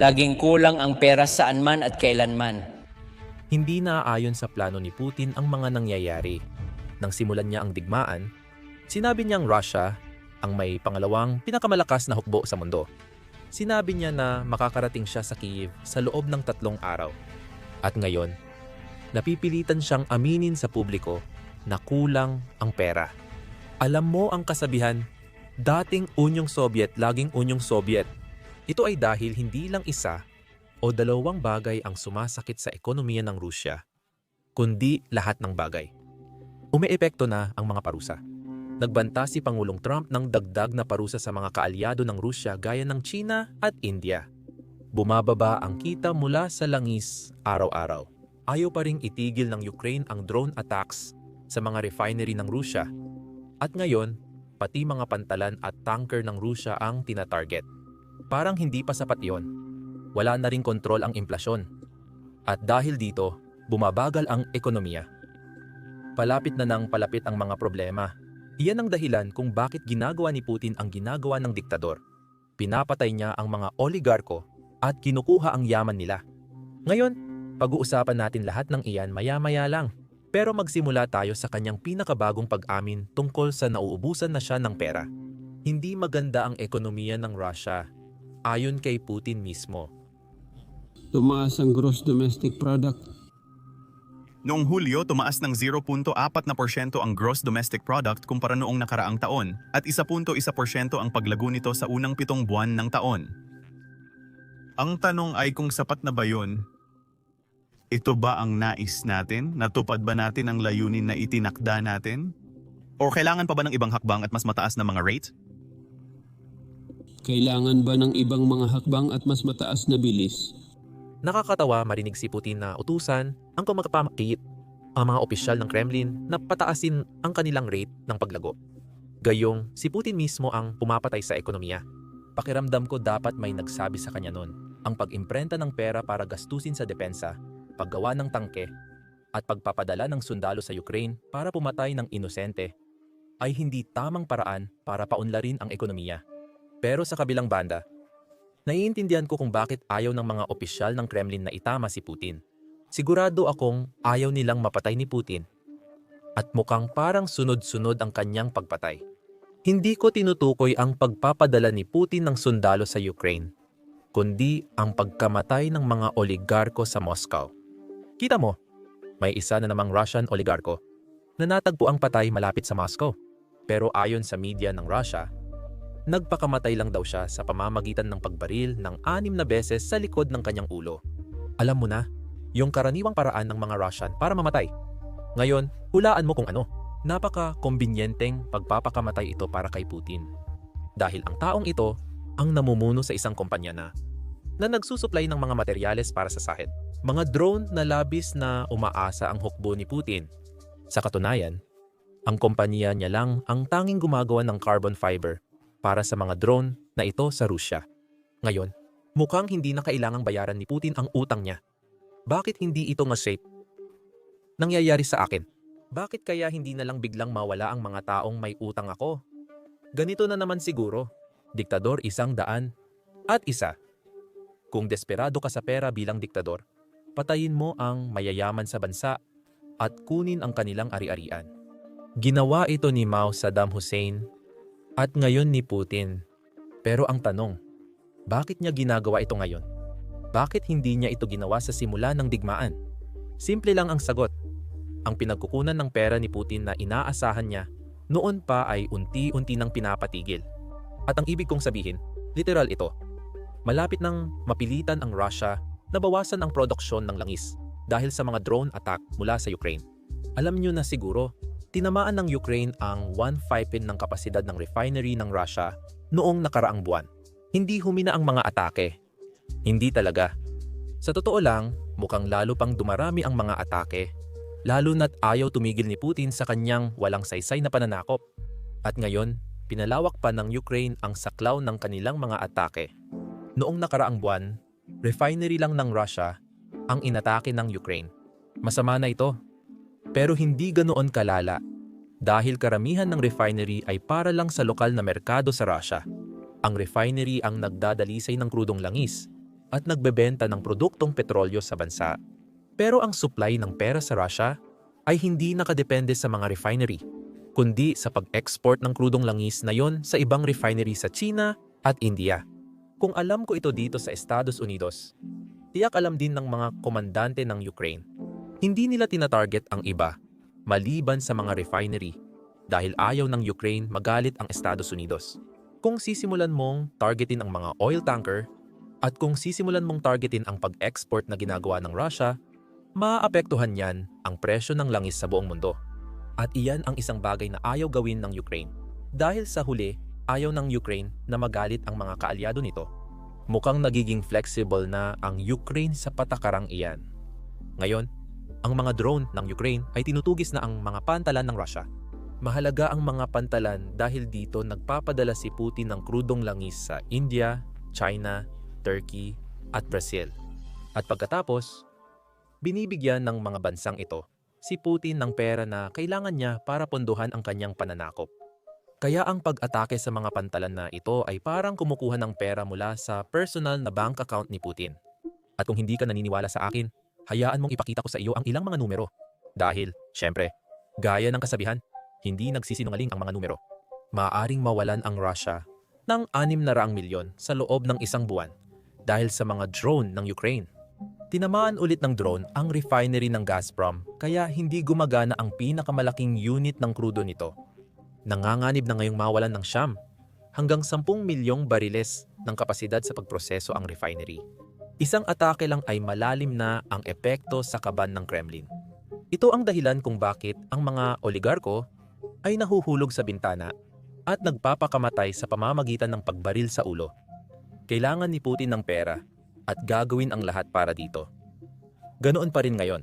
Laging kulang ang pera saan man at kailanman. Hindi naaayon sa plano ni Putin ang mga nangyayari. Nang simulan niya ang digmaan, sinabi niyang Russia ang may pangalawang pinakamalakas na hukbo sa mundo. Sinabi niya na makakarating siya sa Kyiv sa loob ng 3 araw. At ngayon, napipilitan siyang aminin sa publiko na kulang ang pera. Alam mo ang kasabihan, dating Unyong Soviet, laging Unyong Soviet. Ito ay dahil hindi lang isa o dalawang bagay ang sumasakit sa ekonomiya ng Rusya, kundi lahat ng bagay. Umeepekto na ang mga parusa. Nagbanta si Pangulong Trump ng dagdag na parusa sa mga kaalyado ng Rusya gaya ng China at India. Bumababa ang kita mula sa langis araw-araw. Ayaw pa ring itigil ng Ukraine ang drone attacks sa mga refinery ng Rusya. At ngayon, pati mga pantalan at tanker ng Rusya ang tinatarget. Parang hindi pa sapat yon. Wala na ring kontrol ang inflasyon. At dahil dito, bumabagal ang ekonomiya. Palapit na ng palapit ang mga problema. Iyan ang dahilan kung bakit ginagawa ni Putin ang ginagawa ng diktador. Pinapatay niya ang mga oligarko at kinukuha ang yaman nila. Ngayon, pag-uusapan natin lahat ng iyan maya-maya lang. Pero magsimula tayo sa kanyang pinakabagong pag-amin tungkol sa nauubusan na siya ng pera. Hindi maganda ang ekonomiya ng Russia, ayon kay Putin mismo. Tumaas ang gross domestic product. Noong Hulyo, tumaas ng 0.4% ang gross domestic product kumpara noong nakaraang taon at 1.1% ang paglago nito sa unang 7 buwan ng taon. Ang tanong ay kung sapat na ba yun? Ito ba ang nais natin? Natupad ba natin ang layunin na itinakda natin? O kailangan pa ba ng ibang hakbang at mas mataas na mga rate? Kailangan ba ng ibang mga hakbang at mas mataas na bilis? Nakakatawa marinig si Putin na utusan ang kumakapamakit ang mga opisyal ng Kremlin na pataasin ang kanilang rate ng paglago. Gayong si Putin mismo ang pumapatay sa ekonomiya. Pakiramdam ko dapat may nagsabi sa kanya noon. Ang pag-imprenta ng pera para gastusin sa depensa, paggawa ng tangke, at pagpapadala ng sundalo sa Ukraine para pumatay ng inosente ay hindi tamang paraan para paunlarin ang ekonomiya. Pero sa kabilang banda, naiintindihan ko kung bakit ayaw ng mga opisyal ng Kremlin na itama si Putin. Sigurado akong ayaw nilang mapatay ni Putin. At mukhang parang sunod-sunod ang kanyang pagpatay. Hindi ko tinutukoy ang pagpapadala ni Putin ng sundalo sa Ukraine, kundi ang pagkamatay ng mga oligarko sa Moscow. Kita mo, may isa na namang Russian oligarko na natagpo ang patay malapit sa Moscow. Pero ayon sa media ng Russia, nagpakamatay lang daw siya sa pamamagitan ng pagbaril ng 6 na beses sa likod ng kanyang ulo. Alam mo na, yung karaniwang paraan ng mga Russian para mamatay. Ngayon, hulaan mo kung ano. Napaka-kombinyenteng pagpapakamatay ito para kay Putin. Dahil ang taong ito ang namumuno sa isang kumpanya na nagsusupply ng mga materyales para sa sahid. Mga drone na labis na umaasa ang hukbo ni Putin. Sa katunayan, ang kompanya niya lang ang tanging gumagawa ng carbon fiber para sa mga drone na ito sa Rusya. Ngayon, mukhang hindi na kailangang bayaran ni Putin ang utang niya. Bakit hindi ito nga-shape? Nangyayari sa akin. Bakit kaya hindi na lang biglang mawala ang mga taong may utang ako? Ganito na naman siguro. Diktador 100 at isa. Kung desperado ka sa pera bilang diktador, patayin mo ang mayayaman sa bansa at kunin ang kanilang ari-arian. Ginawa ito ni Mao Saddam Hussein at ngayon ni Putin. Pero ang tanong, bakit niya ginagawa ito ngayon? Bakit hindi niya ito ginawa sa simula ng digmaan? Simple lang ang sagot. Ang pinagkukunan ng pera ni Putin na inaasahan niya noon pa ay unti-unti nang pinapatigil. At ang ibig kong sabihin, literal ito. Malapit nang mapilitan ang Russia na bawasan ang produksyon ng langis dahil sa mga drone attack mula sa Ukraine. Alam niyo na siguro, tinamaan ng Ukraine ang 1/5 ng kapasidad ng refinery ng Russia noong nakaraang buwan. Hindi humina ang mga atake. Hindi talaga. Sa totoo lang, mukhang lalo pang dumarami ang mga atake, lalo na't ayaw tumigil ni Putin sa kanyang walang saysay na pananakop. At ngayon, pinalawak pa ng Ukraine ang saklaw ng kanilang mga atake. Noong nakaraang buwan, refinery lang ng Russia ang inatake ng Ukraine. Masama na ito. Pero hindi ganoon kalala dahil karamihan ng refinery ay para lang sa lokal na merkado sa Russia. Ang refinery ang nagdadalisay ng krudong langis at nagbebenta ng produktong petrolyo sa bansa. Pero ang supply ng pera sa Russia ay hindi nakadepende sa mga refinery, kundi sa pag-export ng krudong langis na yon sa ibang refinery sa China at India. Kung alam ko ito dito sa Estados Unidos, tiyak alam din ng mga komandante ng Ukraine. Hindi nila tinatarget ang iba, maliban sa mga refinery, dahil ayaw ng Ukraine magalit ang Estados Unidos. Kung sisimulan mong targetin ang mga oil tanker, at kung sisimulan mong targetin ang pag-export na ginagawa ng Russia, maaapektuhan yan ang presyo ng langis sa buong mundo. At iyan ang isang bagay na ayaw gawin ng Ukraine. Dahil sa huli, ayaw ng Ukraine na magalit ang mga kaalyado nito. Mukhang nagiging flexible na ang Ukraine sa patakarang iyan. Ngayon, ang mga drone ng Ukraine ay tinutugis na ang mga pantalan ng Russia. Mahalaga ang mga pantalan dahil dito nagpapadala si Putin ng krudong langis sa India, China, Turkey at Brazil. At pagkatapos, binibigyan ng mga bansang ito si Putin ng pera na kailangan niya para pondohan ang kanyang pananakop. Kaya ang pag-atake sa mga pantalan na ito ay parang kumukuha ng pera mula sa personal na bank account ni Putin. At kung hindi ka naniniwala sa akin, hayaan mong ipakita ko sa iyo ang ilang mga numero. Dahil, syempre, gaya ng kasabihan, hindi nagsisinungaling ang mga numero. Maaaring mawalan ang Russia ng 600 milyon sa loob ng isang buwan dahil sa mga drone ng Ukraine. Tinamaan ulit ng drone ang refinery ng Gazprom kaya hindi gumagana ang pinakamalaking unit ng krudo nito. Nanganganib na ngayong mawalan ng siyam hanggang 10 milyong bariles ng kapasidad sa pagproseso ang refinery. Isang atake lang ay malalim na ang epekto sa kaban ng Kremlin. Ito ang dahilan kung bakit ang mga oligarko ay nahuhulog sa bintana at nagpapakamatay sa pamamagitan ng pagbaril sa ulo. Kailangan ni Putin ng pera at gagawin ang lahat para dito. Ganoon pa rin ngayon.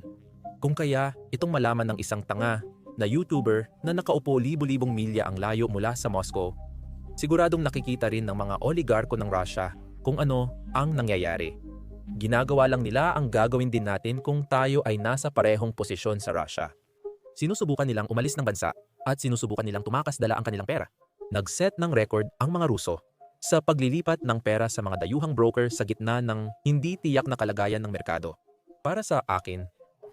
Kung kaya itong malaman ng isang tanga na YouTuber na nakaupo libu-libong milya ang layo mula sa Moscow, siguradong nakikita rin ng mga oligarko ng Russia kung ano ang nangyayari. Ginagawa lang nila ang gagawin din natin kung tayo ay nasa parehong posisyon sa Russia. Sinusubukan nilang umalis ng bansa at sinusubukan nilang tumakas dala ang kanilang pera. Nag-set ng record ang mga Ruso sa paglilipat ng pera sa mga dayuhang broker sa gitna ng hindi tiyak na kalagayan ng merkado. Para sa akin,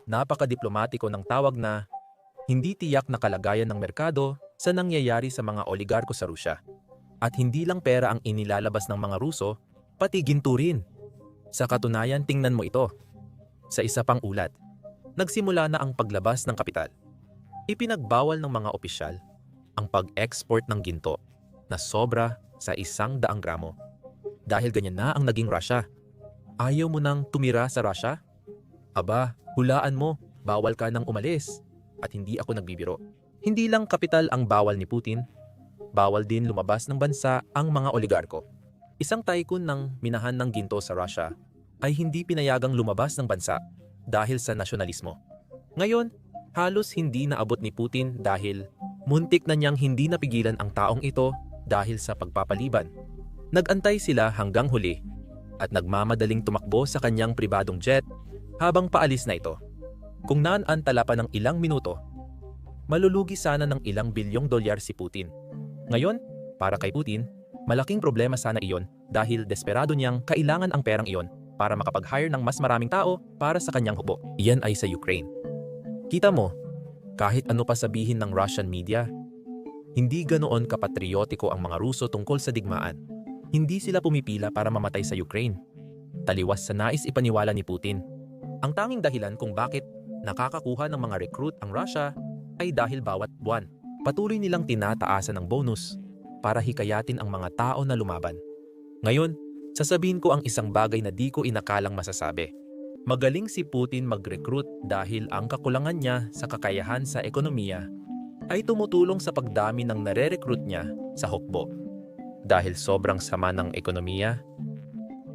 napakadiplomatiko ng tawag na hindi tiyak na kalagayan ng merkado sa nangyayari sa mga oligarko sa Rusya. At hindi lang pera ang inilalabas ng mga Ruso, pati ginto rin. Sa katunayan, tingnan mo ito. Sa isa pang ulat, nagsimula na ang paglabas ng kapital. Ipinagbawal ng mga opisyal ang pag-export ng ginto na sobra sa 100 gramo. Dahil ganyan na ang naging Russia. Ayaw mo nang tumira sa Russia? Aba, hulaan mo, bawal ka nang umalis. At hindi ako nagbibiro. Hindi lang kapital ang bawal ni Putin, bawal din lumabas ng bansa ang mga oligarko. Isang tycoon ng minahan ng ginto sa Russia ay hindi pinayagang lumabas ng bansa dahil sa nasyonalismo. Ngayon, halos hindi naabot ni Putin dahil muntik na niyang hindi napigilan ang taong ito dahil sa pagpapaliban. Nagantay sila hanggang huli at nagmamadaling tumakbo sa kanyang pribadong jet habang paalis na ito. Kung naantala pa ng ilang minuto, malulugi sana ng ilang bilyong dolyar si Putin. Ngayon, para kay Putin, malaking problema sana iyon dahil desperado niyang kailangan ang perang iyon para makapag-hire ng mas maraming tao para sa kanyang hukbo. Iyan ay sa Ukraine. Kita mo, kahit ano pa sabihin ng Russian media, hindi ganoon kapatriotiko ang mga Ruso tungkol sa digmaan. Hindi sila pumipila para mamatay sa Ukraine. Taliwas sa nais ipaniwala ni Putin. Ang tanging dahilan kung bakit nakakakuha ng mga recruit ang Russia ay dahil bawat buwan, patuloy nilang tinataasan ng bonus para hikayatin ang mga tao na lumaban. Ngayon, sasabihin ko ang isang bagay na di ko inakalang masasabi. Magaling si Putin mag-recruit dahil ang kakulangan niya sa kakayahan sa ekonomiya ay tumutulong sa pagdami ng nare-recruit niya sa hukbo. Dahil sobrang sama ng ekonomiya,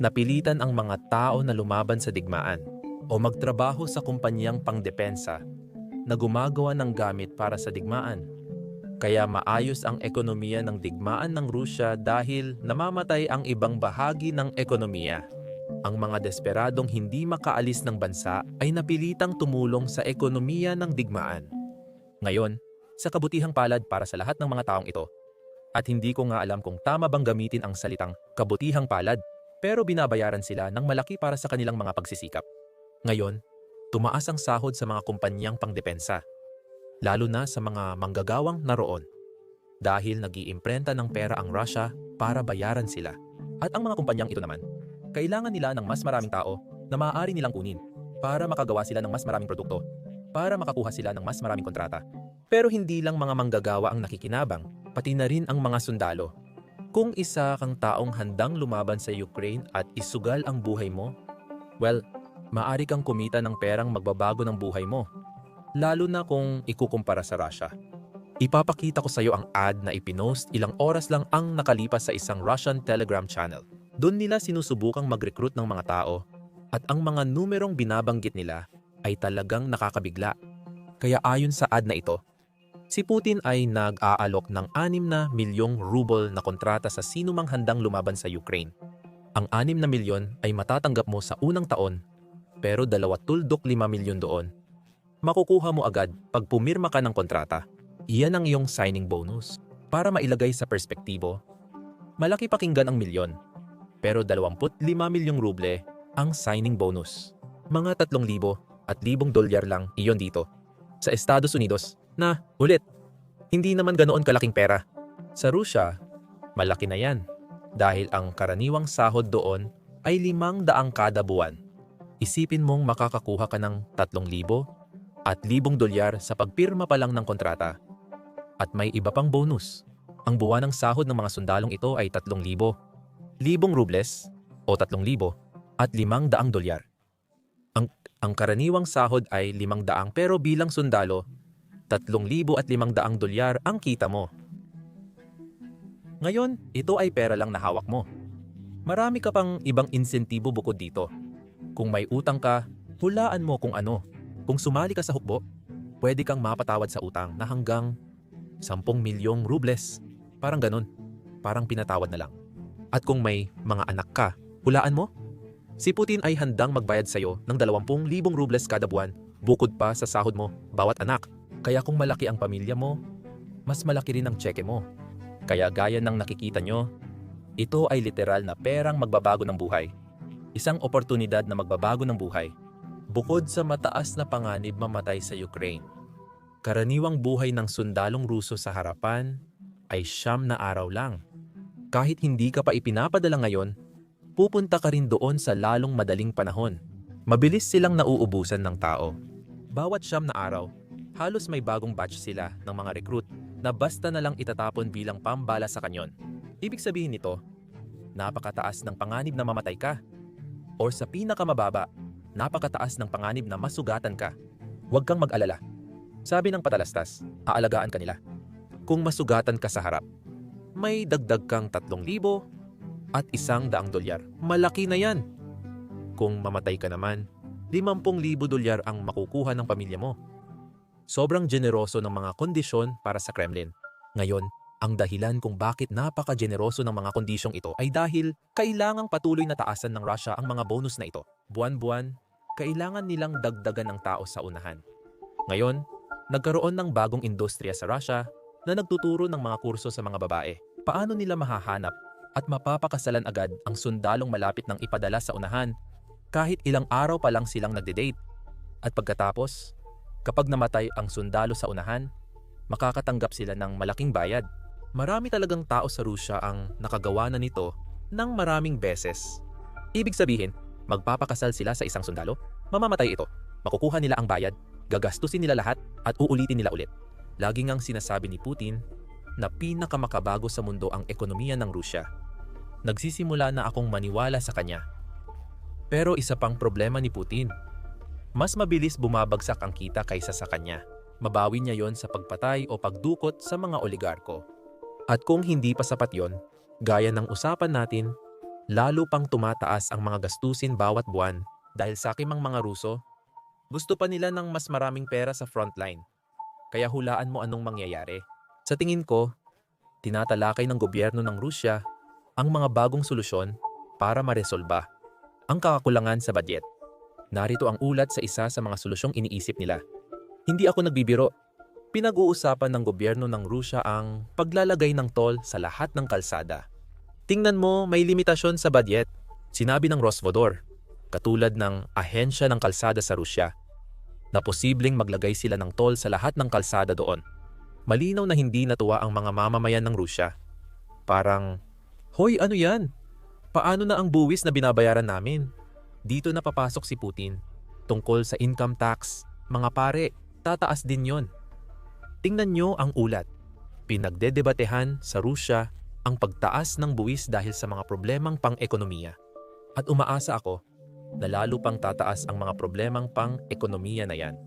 napilitan ang mga tao na lumaban sa digmaan o magtrabaho sa kumpanyang pangdepensa na gumagawa ng gamit para sa digmaan. Kaya maayos ang ekonomiya ng digmaan ng Rusya dahil namamatay ang ibang bahagi ng ekonomiya. Ang mga desperadong hindi makaalis ng bansa ay napilitang tumulong sa ekonomiya ng digmaan. Ngayon, sa kabutihang palad para sa lahat ng mga taong ito, at hindi ko nga alam kung tama bang gamitin ang salitang kabutihang palad, Pero binabayaran sila ng malaki para sa kanilang mga pagsisikap. Ngayon, tumaas ang sahod sa mga kumpanyang pangdepensa, lalo na sa mga manggagawang naroon. Dahil nag-iimprenta ng pera ang Russia para bayaran sila. At ang mga kumpanyang ito naman, kailangan nila ng mas maraming tao na maaari nilang kunin para makagawa sila ng mas maraming produkto, para makakuha sila ng mas maraming kontrata. Pero hindi lang mga manggagawa ang nakikinabang, pati na rin ang mga sundalo. Kung isa kang taong handang lumaban sa Ukraine at isugal ang buhay mo, well, maaari kang kumita ng perang magbabago ng buhay mo, lalo na kung ikukumpara sa Russia. Ipapakita ko sa iyo ang ad na ipinost ilang oras lang ang nakalipas sa isang Russian Telegram channel. Doon nila sinusubukang mag-recruit ng mga tao at ang mga numerong binabanggit nila ay talagang nakakabigla. Kaya ayon sa ad na ito, si Putin ay nag-aalok ng 6 na milyong ruble na kontrata sa sinumang handang lumaban sa Ukraine. Ang 6 na milyon ay matatanggap mo sa unang taon, pero 2.5 milyon doon makukuha mo agad pag pumirma ka ng kontrata. Iyan ang iyong signing bonus. Para mailagay sa perspektibo, malaki pakinggan ang milyon, pero 25 milyong ruble ang signing bonus. Mga 3,000 at $1,000 lang iyon dito. Sa Estados Unidos, na ulit, hindi naman ganoon kalaking pera. Sa Russia, malaki na yan, dahil ang karaniwang sahod doon ay 500 kada buwan. Isipin mong makakakuha ka ng 3,000 at $1,000 sa pagpirma pa lang ng kontrata. At may iba pang bonus. Ang buwan ng sahod ng mga sundalong ito ay 3,000, 1,000 rubles o 3,000 at $500. Ang karaniwang sahod ay 500 pero bilang sundalo, 3,000 at $500 ang kita mo. Ngayon, ito ay pera lang na hawak mo. Marami ka pang ibang insentibo bukod dito. Kung may utang ka, hulaan mo kung ano. Kung sumali ka sa hukbo, pwede kang mapatawad sa utang na hanggang 10 milyong rubles. Parang ganun. Parang pinatawad na lang. At kung may mga anak ka, hulaan mo? Si Putin ay handang magbayad sa'yo ng 20,000 rubles kada buwan bukod pa sa sahod mo bawat anak. Kaya kung malaki ang pamilya mo, mas malaki rin ang tseke mo. Kaya gaya ng nakikita nyo, ito ay literal na perang magbabago ng buhay. Isang oportunidad na magbabago ng buhay. Bukod sa mataas na panganib mamatay sa Ukraine, karaniwang buhay ng sundalong Ruso sa harapan ay 9 na araw lang. Kahit hindi ka pa ipinapadala ngayon, pupunta ka rin doon sa lalong madaling panahon. Mabilis silang nauubusan ng tao. Bawat 9 na araw, halos may bagong batch sila ng mga recruit na basta na lang itatapon bilang pambala sa kanyon. Ibig sabihin nito, napakataas ng panganib na mamatay ka. Or sa pinakamababa, napakataas ng panganib na masugatan ka. Huwag kang mag-alala. Sabi ng patalastas, aalagaan ka nila. Kung masugatan ka sa harap, may dagdag kang 3,000 at $100. Malaki na yan. Kung mamatay ka naman, $50,000 ang makukuha ng pamilya mo. Sobrang generoso ng mga kondisyon para sa Kremlin. Ngayon, ang dahilan kung bakit napaka-generoso ng mga kondisyong ito ay dahil kailangang patuloy na taasan ng Russia ang mga bonus na ito. Buwan-buwan, kailangan nilang dagdagan ng tao sa unahan. Ngayon, nagkaroon ng bagong industriya sa Russia na nagtuturo ng mga kurso sa mga babae. Paano nila mahahanap at mapapakasalan agad ang sundalong malapit ng ipadala sa unahan kahit ilang araw pa lang silang nagde-date. At pagkatapos, kapag namatay ang sundalo sa unahan, makakatanggap sila ng malaking bayad. Marami talagang tao sa Russia ang nakagawa na nito ng maraming beses. Ibig sabihin, magpapakasal sila sa isang sundalo, mamamatay ito, makukuha nila ang bayad, gagastusin nila lahat at uulitin nila ulit. Lagi ngang sinasabi ni Putin na pinakamakabago sa mundo ang ekonomiya ng Rusya. Nagsisimula na akong maniwala sa kanya. Pero isa pang problema ni Putin. Mas mabilis bumabagsak ang kita kaysa sa kanya. Mabawi niya yon sa pagpatay o pagdukot sa mga oligarko. At kung hindi pa sapat yon, gaya ng usapan natin, lalo pang tumataas ang mga gastusin bawat buwan dahil sa kimang mga Ruso, gusto pa nila ng mas maraming pera sa frontline. Kaya hulaan mo anong mangyayari. Sa tingin ko, tinatalakay ng gobyerno ng Rusya ang mga bagong solusyon para maresolba ang kakakulangan sa budget. Narito ang ulat sa isa sa mga solusyong iniisip nila. Hindi ako nagbibiro. Pinag-uusapan ng gobyerno ng Rusya ang paglalagay ng toll sa lahat ng kalsada. Tingnan mo, may limitasyon sa budget. Sinabi ng Rosvodor, katulad ng ahensya ng kalsada sa Rusya, na posibleng maglagay sila ng toll sa lahat ng kalsada doon. Malinaw na hindi natuwa ang mga mamamayan ng Rusya. Parang, "Hoy, ano yan? Paano na ang buwis na binabayaran namin?" Dito na papasok si Putin. Tungkol sa income tax, mga pare, tataas din yon. Tingnan nyo ang ulat. Pinagdedebatehan sa Rusya ang pagtaas ng buwis dahil sa mga problemang pang-ekonomiya. At umaasa ako na lalo pang tataas ang mga problemang pang-ekonomiya na yan.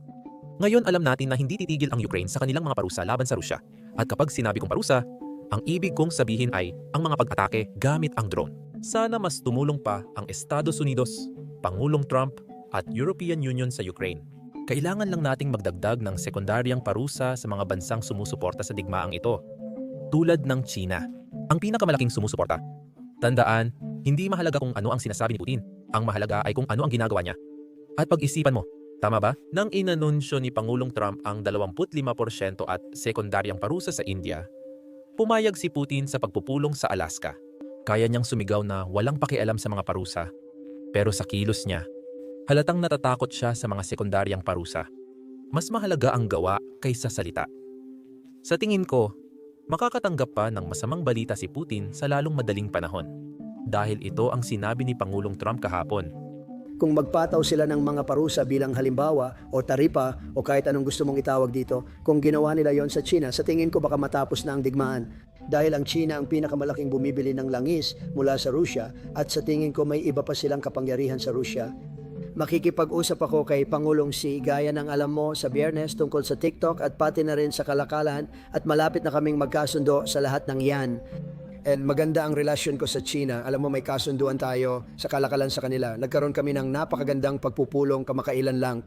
Ngayon alam natin na hindi titigil ang Ukraine sa kanilang mga parusa laban sa Rusya. At kapag sinabi kong parusa, ang ibig kong sabihin ay ang mga pag-atake gamit ang drone. Sana mas tumulong pa ang Estados Unidos, Pangulong Trump at European Union sa Ukraine. Kailangan lang nating magdagdag ng sekundaryang parusa sa mga bansang sumusuporta sa digmaang ito. Tulad ng China, ang pinakamalaking sumusuporta. Tandaan, hindi mahalaga kung ano ang sinasabi ni Putin. Ang mahalaga ay kung ano ang ginagawa niya. At pag-isipan mo, tama ba? Nang inanunsyo ni Pangulong Trump ang 25% at sekundaryang parusa sa India, pumayag si Putin sa pagpupulong sa Alaska. Kaya niyang sumigaw na walang pakialam sa mga parusa. Pero sa kilos niya, halatang natatakot siya sa mga sekundaryang parusa. Mas mahalaga ang gawa kaysa salita. Sa tingin ko, makakatanggap pa ng masamang balita si Putin sa lalong madaling panahon. Dahil ito ang sinabi ni Pangulong Trump kahapon. Kung magpataw sila ng mga parusa bilang halimbawa o taripa o kahit anong gusto mong itawag dito, kung ginawa nila yon sa China, sa tingin ko baka matapos na ang digmaan. Dahil ang China ang pinakamalaking bumibili ng langis mula sa Rusya at sa tingin ko may iba pa silang kapangyarihan sa Rusya. Makikipag-usap ako kay Pangulong Xi gaya ng alam mo sa Biyernes tungkol sa TikTok at pati na rin sa kalakalan at malapit na kaming magkasundo sa lahat ng yan. And maganda ang relasyon ko sa China. Alam mo may kasunduan tayo sa kalakalan sa kanila. Nagkaroon kami ng napakagandang pagpupulong kamakailan lang.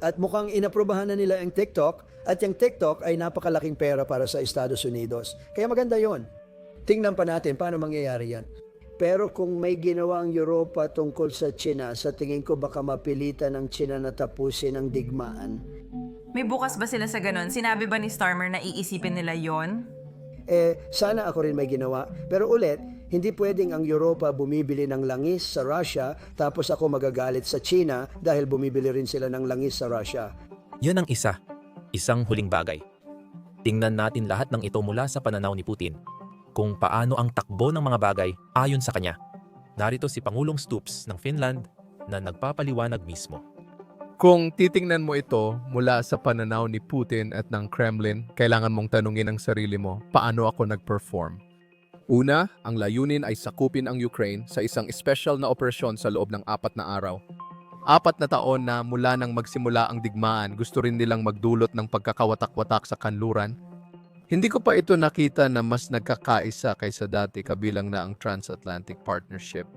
At mukhang inaprobahan na nila ang TikTok at yung TikTok ay napakalaking pera para sa Estados Unidos. Kaya maganda yon. Tingnan pa natin paano mangyayari yan. Pero kung may ginawa ang Europa tungkol sa China, sa tingin ko baka mapilitan ng China na tapusin ang digmaan. May bukas ba sila sa ganun? Sinabi ba ni Starmer na iisipin nila yon? Sana ako rin may ginawa. Pero ulit, hindi pwedeng ang Europa bumibili ng langis sa Russia tapos ako magagalit sa China dahil bumibili rin sila ng langis sa Russia. Yan ang isang huling bagay. Tingnan natin lahat ng ito mula sa pananaw ni Putin. Kung paano ang takbo ng mga bagay ayon sa kanya. Narito si Pangulong Stoops ng Finland na nagpapaliwanag mismo. Kung titingnan mo ito mula sa pananaw ni Putin at ng Kremlin, kailangan mong tanungin ang sarili mo, paano ako nag-perform? Una, ang layunin ay sakupin ang Ukraine sa isang special na operasyon sa loob ng 4 na araw. 4 na taon na mula nang magsimula ang digmaan, gusto rin nilang magdulot ng pagkakawatak-watak sa kanluran. Hindi ko pa ito nakita na mas nagkakaisa kaysa dati kabilang na ang Transatlantic Partnership.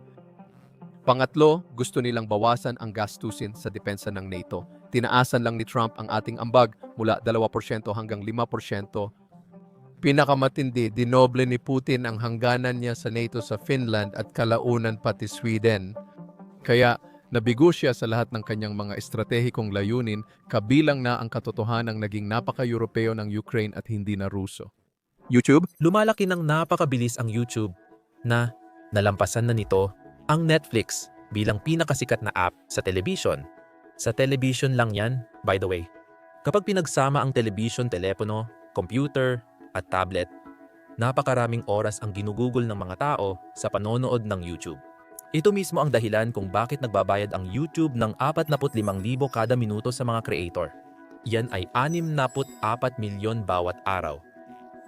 Pangatlo, gusto nilang bawasan ang gastusin sa depensa ng NATO. Tinaasan lang ni Trump ang ating ambag mula 2% hanggang 5%. Pinakamatindi, dinoble ni Putin ang hangganan niya sa NATO sa Finland at kalaunan pati Sweden. Kaya nabigo siya sa lahat ng kanyang mga estratehikong layunin, kabilang na ang katotohanang naging napaka-Europeo ng Ukraine at hindi na Ruso. YouTube? Lumalaki ng napakabilis ang YouTube na nalampasan na nito ang Netflix bilang pinakasikat na app sa television. Sa television lang yan, by the way. Kapag pinagsama ang television, telepono, computer, at tablet, napakaraming oras ang ginugugol ng mga tao sa panonood ng YouTube. Ito mismo ang dahilan kung bakit nagbabayad ang YouTube ng 45,000 kada minuto sa mga creator. Yan ay 64 milyon bawat araw.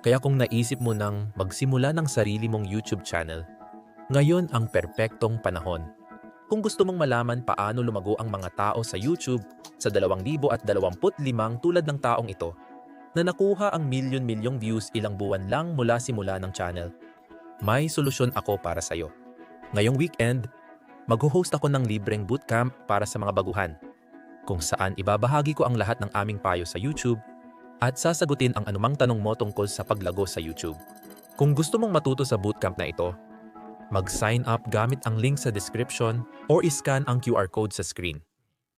Kaya kung naisip mo nang magsimula ng sarili mong YouTube channel, ngayon ang perpektong panahon. Kung gusto mong malaman paano lumago ang mga tao sa YouTube sa 2025 tulad ng taong ito, na nakuha ang milyon-milyong views ilang buwan lang mula simula ng channel, may solusyon ako para sa'yo. Ngayong weekend, mag-host ako ng libreng bootcamp para sa mga baguhan, kung saan ibabahagi ko ang lahat ng aming payo sa YouTube at sasagutin ang anumang tanong mo tungkol sa paglago sa YouTube. Kung gusto mong matuto sa bootcamp na ito, mag-sign up gamit ang link sa description or iscan ang QR code sa screen.